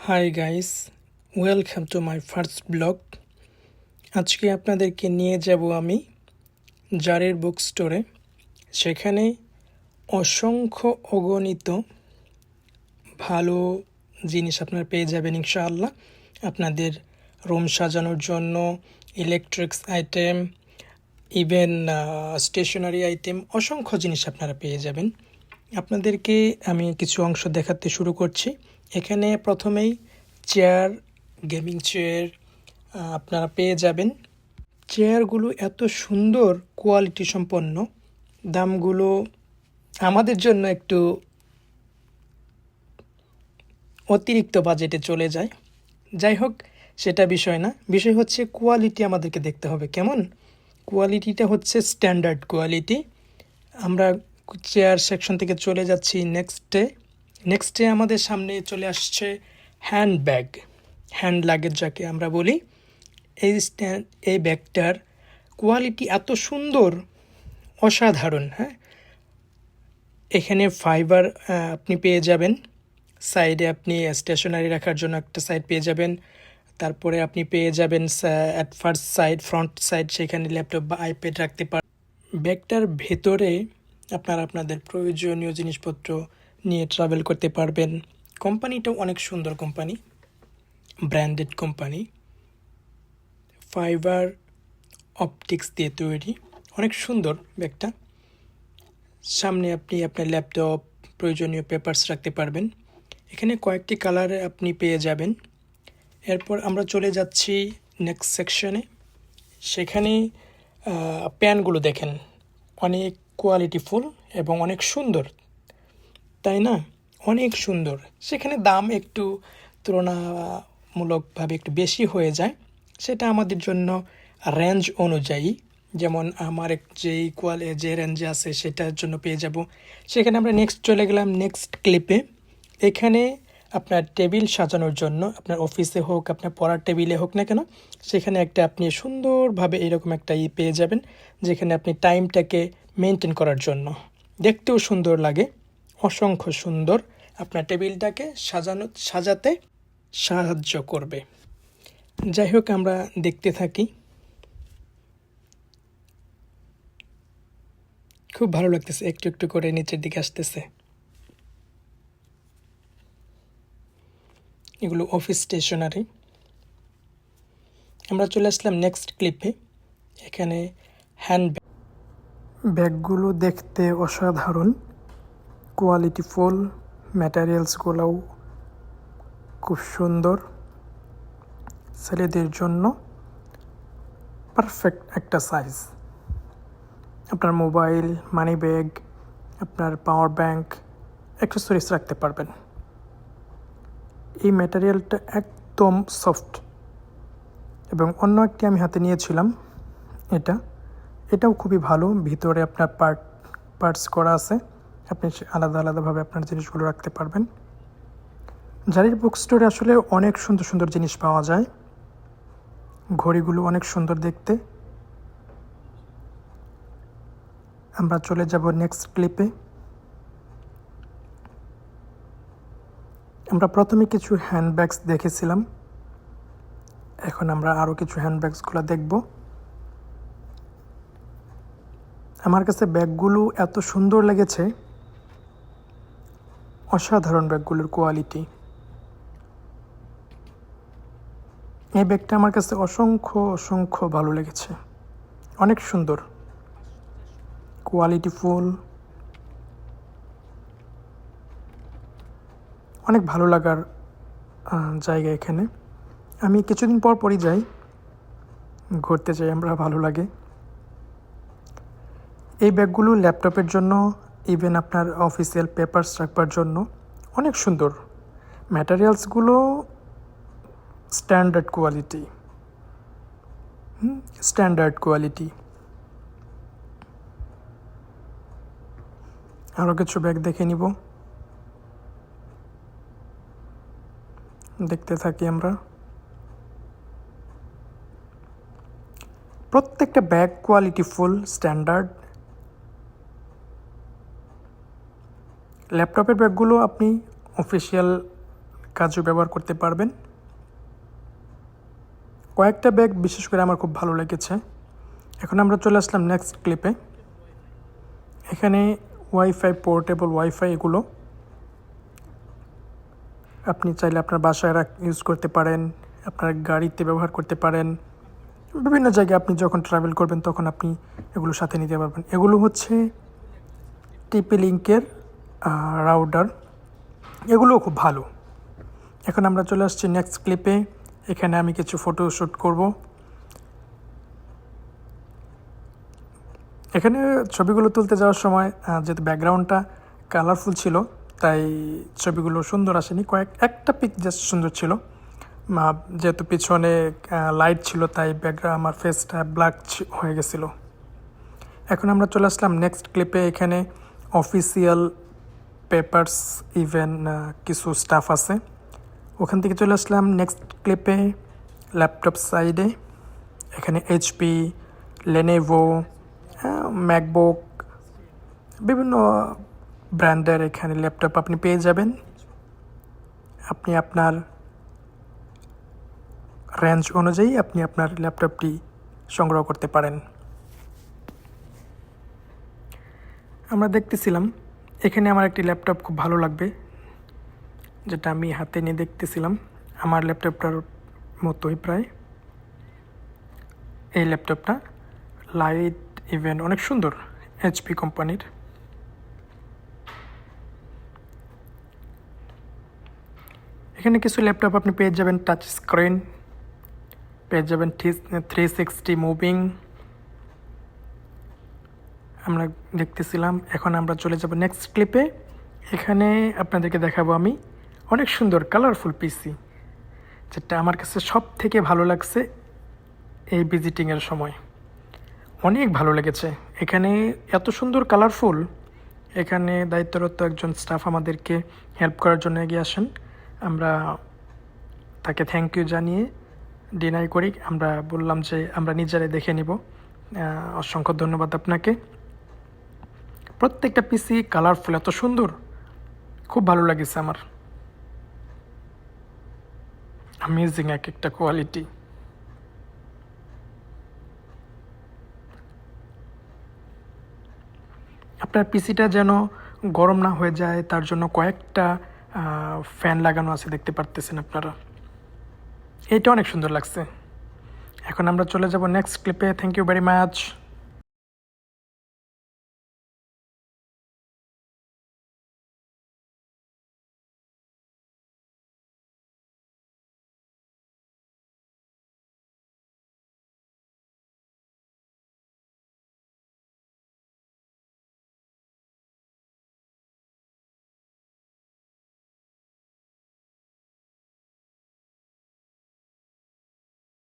Hi guys, welcome to my first blog. আজকে আপনাদেরকে নিয়ে যাব আমি জারের বুক স্টোরে। সেখানে অসংখ্য অগণিত ভালো জিনিস আপনারা পেয়ে যাবেন ইনশাআল্লাহ। আপনাদের রুম সাজানোর জন্য electrics item, even stationery item, অসংখ্য জিনিস আপনারা পেয়ে যাবেন। আপনাদেরকে আমি কিছু অংশ দেখাতে শুরু করছি। এখানে প্রথমেই চেয়ার, গেমিং চেয়ার আপনারা পেয়ে যাবেন। চেয়ারগুলো এত সুন্দর কোয়ালিটি সম্পন্ন, দামগুলো আমাদের জন্য একটু অতিরিক্ত বাজেটে চলে যায়। যাই হোক, সেটা বিষয় না, বিষয় হচ্ছে কোয়ালিটি আমাদেরকে দেখতে হবে কেমন। কোয়ালিটিটা হচ্ছে স্ট্যান্ডার্ড কোয়ালিটি। আমরা চেয়ার সেকশন থেকে চলে যাচ্ছি নেক্সটে আমাদের সামনে চলে আসছে হ্যান্ড লাগেজ যাকে আমরা বলি। এই ব্যাগটার কোয়ালিটি এত সুন্দর, অসাধারণ। হ্যাঁ, এখানে ফাইবার আপনি পেয়ে যাবেন। সাইডে আপনি স্টেশনারি রাখার জন্য একটা সাইড পেয়ে যাবেন। তারপরে আপনি পেয়ে যাবেন ফ্রন্ট সাইড, সেখানে ল্যাপটপ বা আইপ্যাড রাখতে পারেন। ব্যাগটার ভেতরে আপনারা আপনাদের প্রয়োজনীয় জিনিসপত্র নিয়ে ট্রাভেল করতে পারবেন। কোম্পানিটাও অনেক সুন্দর company, branded company, fibre optics দিয়ে তৈরি, অনেক সুন্দর ব্যাগটা। সামনে আপনি আপনার ল্যাপটপ, প্রয়োজনীয় পেপারস রাখতে পারবেন। এখানে কয়েকটি কালারে আপনি পেয়ে যাবেন। এরপর আমরা চলে যাচ্ছি নেক্সট সেকশনে। সেখানে প্যানগুলো দেখেন, অনেক কোয়ালিটিফুল এবং অনেক সুন্দর, তাই না? অনেক সুন্দর। সেখানে দাম একটু তুলনামূলকভাবে একটু বেশি হয়ে যায়, সেটা আমাদের জন্য রেঞ্জ অনুযায়ী। যেমন আমার যে রেঞ্জে আছে সেটার জন্য পেয়ে যাব। সেখানে আমরা নেক্সট চলে গেলাম নেক্সট ক্লিপে। এখানে আপনার টেবিল সাজানোর জন্য, আপনার অফিসে হোক, আপনার পড়ার টেবিলে হোক না কেন, সেখানে একটা আপনি সুন্দরভাবে এরকম একটা পেয়ে যাবেন, যেখানে আপনি টাইমটাকে মেনটেন করার জন্য দেখতেও সুন্দর লাগে, অসংখ্য সুন্দর, আপনার টেবিলটাকে সাজাতে সাহায্য করবে। যাই হোক, আমরা দেখতে থাকি। খুব ভালো লাগতেছে, একটু একটু করে নিচের দিকে আসতেছে। এগুলো অফিস স্টেশনারি। আমরা চলে আসলাম নেক্সট ক্লিপে। এখানে ব্যাগগুলো দেখতে অসাধারণ, কোয়ালিটিফুল, ম্যাটেরিয়ালসগুলোও খুব সুন্দর। ছেলেদের জন্য পারফেক্ট একটা সাইজ। আপনার মোবাইল, মানি ব্যাগ, আপনার পাওয়ার ব্যাংক, অ্যাক্সেসরিজ রাখতে পারবেন। এই ম্যাটেরিয়ালটা একদম সফট। এবং অন্য একটি আমি হাতে নিয়েছিলাম, এটাও খুবই ভালো। ভিতরে আপনার পার্টস করা আছে, আপনি আলাদা আলাদাভাবে আপনার জিনিসগুলো রাখতে পারবেন। জারির বুক স্টোরে আসলে অনেক সুন্দর সুন্দর জিনিস পাওয়া যায়। ঘড়িগুলো অনেক সুন্দর দেখতে। আমরা চলে যাব নেক্সট ক্লিপে। আমরা প্রথমে কিছু হ্যান্ডব্যাগস দেখেছিলাম, এখন আমরা আরও কিছু হ্যান্ডব্যাগসগুলো দেখব। আমার কাছে ব্যাগগুলো এত সুন্দর লেগেছে, অসাধারণ ব্যাগগুলোর কোয়ালিটি। এই ব্যাগটা আমার কাছে অসংখ্য ভালো লেগেছে, অনেক সুন্দর, কোয়ালিটিফুল, অনেক ভালো লাগার জায়গা এখানে। আমি কিছুদিন পরই যাই, ঘুরতে যাই আমরা, ভালো লাগে। এই ব্যাগগুলো ল্যাপটপের জন্য, ইভেন আপনার অফিসিয়াল পেপারস রাখবার জন্য অনেক সুন্দর। ম্যাটেরিয়ালসগুলো স্ট্যান্ডার্ড কোয়ালিটি। আরও কিছু ব্যাগ দেখে নিব, দেখতে থাকি আমরা। প্রত্যেকটা ব্যাগ কোয়ালিটিফুল, স্ট্যান্ডার্ড। ল্যাপটপের ব্যাগগুলো আপনি অফিসিয়াল কাজও ব্যবহার করতে পারবেন। কয়েকটা ব্যাগ বিশেষ করে আমার খুব ভালো লেগেছে। এখন আমরা চলে আসলাম নেক্সট ক্লিপে। এখানে ওয়াইফাই, পোর্টেবল ওয়াইফাই, এগুলো আপনি চাইলে আপনার বাসায় ইউজ করতে পারেন, আপনার গাড়িতে ব্যবহার করতে পারেন, বিভিন্ন জায়গায় আপনি যখন ট্রাভেল করবেন তখন আপনি এগুলো সাথে নিতে পারবেন। এগুলো হচ্ছে টিপি লিঙ্কের রাউটার, এগুলোও খুব ভালো। এখন আমরা চলে আসছি নেক্সট ক্লিপে। এখানে আমি কিছু ফটো শ্যুট করব। এখানে ছবিগুলো তুলতে যাওয়ার সময় যেহেতু ব্যাকগ্রাউন্ডটা কালারফুল ছিল তাই ছবিগুলো সুন্দর আসেনি। একটা পিক জাস্ট সুন্দর ছিল, যেহেতু পিছনে লাইট ছিল তাই ব্যাকগ্রাউন্ড আমার ফেসটা ব্ল্যাক হয়ে গেছিলো। এখন আমরা চলে আসলাম নেক্সট ক্লিপে। এখানে অফিসিয়াল পেপারস, ইভেন কিছু স্টাফ আছে। ওখান থেকে চলে আসলাম নেক্সট ক্লিপে ল্যাপটপ সাইডে। এখানে এইচপি, লেনেভো, ম্যাকবুক, বিভিন্ন ব্র্যান্ডের এখানে ল্যাপটপ আপনি পেয়ে যাবেন। আপনি আপনার রেঞ্জ অনুযায়ী আপনি আপনার ল্যাপটপটি সংগ্রহ করতে পারেন। আমরা দেখতেছিলাম এখানে আমার একটি ল্যাপটপ খুব ভালো লাগবে, যেটা আমি হাতে নিয়ে দেখতেছিলাম। আমার ল্যাপটপটার মতোই প্রায় এই ল্যাপটপটা, লাইট ইভেন অনেক সুন্দর, এইচপি কোম্পানির। এখানে কিছু ল্যাপটপ আপনি পেয়ে যাবেন টাচ স্ক্রিন, পেয়ে যাবেন 360 মুভিং, আমরা দেখতেছিলাম। এখন আমরা চলে যাব নেক্সট ক্লিপে। এখানে আপনাদেরকে দেখাবো আমি অনেক সুন্দর কালারফুল পিসি, যেটা আমার কাছে সব থেকে ভালো লাগছে এই ভিজিটিংয়ের সময়। অনেক ভালো লেগেছে, এখানে এত সুন্দর কালারফুল। এখানে দায়িত্বরত একজন স্টাফ আমাদেরকে হেল্প করার জন্য এগিয়ে আসেন, আমরা তাকে থ্যাংক ইউ জানিয়ে ডিনাই করি। আমরা বললাম যে আমরা নিজেরাই দেখে নিব। অসংখ্য ধন্যবাদ আপনাকে। প্রত্যেকটা পিসি কালারফুল, এত সুন্দর, খুব ভালো লাগেছে আমার। অ্যামেজিং এক একটা কোয়ালিটি। আপনার পিসিটা যেন গরম না হয়ে যায় তার জন্য কয়েকটা ফ্যান লাগানো আছে, দেখতে পারতেছেন আপনারা। এইটা অনেক সুন্দর লাগছে। এখন আমরা চলে যাব নেক্সট ক্লিপে। Thank you very much.